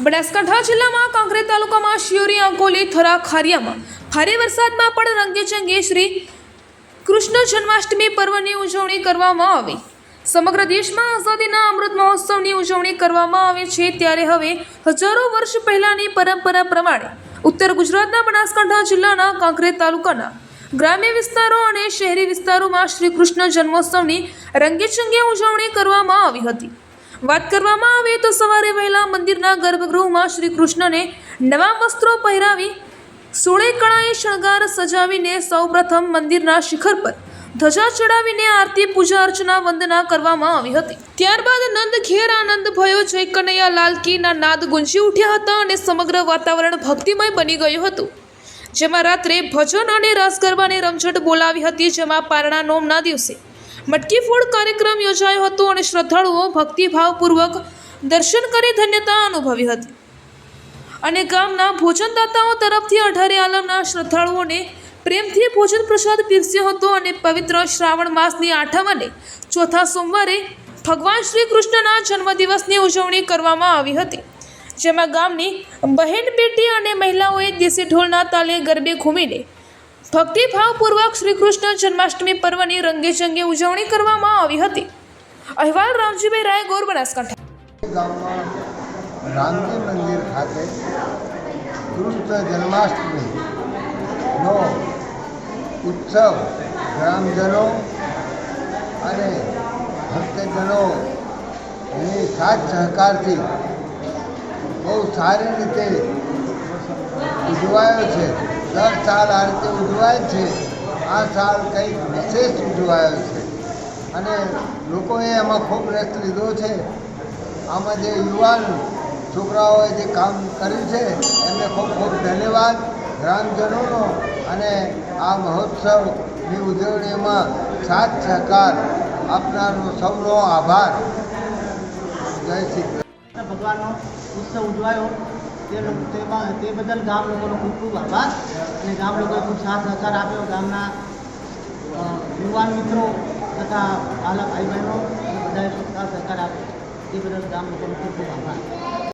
બનાસકાંઠા જિલ્લામાં કાંકરેજ તાલુકામાં શિયોરી, આંકોલી, થરા, ખારિયામાં ભારે વરસાદમાં પણ રંગેચંગે શ્રી કૃષ્ણ જન્માષ્ટમી પર્વની ઉજવણી કરવામાં આવી। સમગ્ર દેશમાં આઝાદીના અમૃત મહોત્સવની ઉજવણી કરવામાં આવે છે, ત્યારે હવે હજારો વર્ષ પહેલાંની પરંપરા પ્રમાણે ઉત્તર ગુજરાતના બનાસકાંઠા જિલ્લાના કાંકરેજ તાલુકાના ગ્રામ્ય વિસ્તારો અને શહેરી વિસ્તારોમાં શ્રી કૃષ્ણ જન્મોત્સવની રંગેચંગે ઉજવણી કરવામાં આવી હતી। વાત કરવામાં આવે તો સવારે વહેલા મંદિરના ગર્ભગૃહમાં શ્રી કૃષ્ણને નવા વસ્ત્રો પહેરાવી સોળે કળાએ શણગાર સજાવીને સૌપ્રથમ મંદિરના શિખર પર ધજા ચડાવીને આરતી, પૂજા અર્ચના, વંદના કરવામાં આવી હતી। ત્યારબાદ નંદ ઘેર આનંદ ભયો, જય કનૈયા લાલ કીના નાદ ગુંજી ઉઠ્યા હતા અને સમગ્ર વાતાવરણ ભક્તિમય બની ગયું હતું, જેમાં રાત્રે ભજન અને રાસ ગરબાની રમઝટ બોલાવી હતી, જેમાં પારણા નોમના દિવસે મટકી ફોડ કાર્યક્રમ યોજાયો હતો અને શ્રદ્ધાળુઓ ભક્તિભાવપૂર્વક દર્શન કરી ધન્યતા અનુભવી હતી અને ગામના ભોજનદાતાઓ તરફથી 18 આલમના શ્રદ્ધાળુઓને પ્રેમથી ભોજન પ્રસાદ પીરસ્યો હતો અને પવિત્ર શ્રાવણ માસની 8મ અને ચોથા સોમવારે ભગવાન શ્રી કૃષ્ણના જન્મદિવસની ઉજવણી કરવામાં આવી હતી, જેમાં ગામની બહેન બેટી અને મહિલાઓએ દેશી ઢોલના તાલે ગરબે ઘૂમીને ભક્તિભાવપૂર્વક શ્રી કૃષ્ણ જન્માષ્ટમી પર્વની રંગેચંગે ઉજવણી કરવામાં આવી હતી। અહેવાલ રામજીભાઈ રાય, ગોર, બનાસકાંઠા। ગામમાં રામજી મંદિર ખાતે કૃષ્ણ જન્માષ્ટમીનો ઉત્સવ ગ્રામજનો અને ભક્તજનોની સાથ સહકારથી બહુ સારી રીતે ઉજવાયો છે। દર સાલ આ રીતે ઉજવાય છે, આ સાલ કંઈક વિશેષ ઉજવાયો છે અને લોકોએ એમાં ખૂબ રસ લીધો છે। આમાં જે યુવાન છોકરાઓએ જે કામ કર્યું છે એમને ખૂબ ખૂબ ધન્યવાદ ગ્રામજનોનો અને આ મહોત્સવની ઉજવણીમાં સાથ સહકાર આપનારનો સૌનો આભાર। જય શ્રી કૃષ્ણ। ભગવાનનો ઉત્સવ ઉજવાયો તે બદલ ગામ લોકોનો ખૂબ ખૂબ આભાર અને ગામ લોકોએ ખૂબ સાથ સહકાર આપ્યો। ગામના યુવાન મિત્રો તથા આલા ભાઈ બહેનો બધાએ સાથ સહકાર આપ્યો, તે બદલ ગામ લોકોનો ખૂબ ખૂબ આભાર।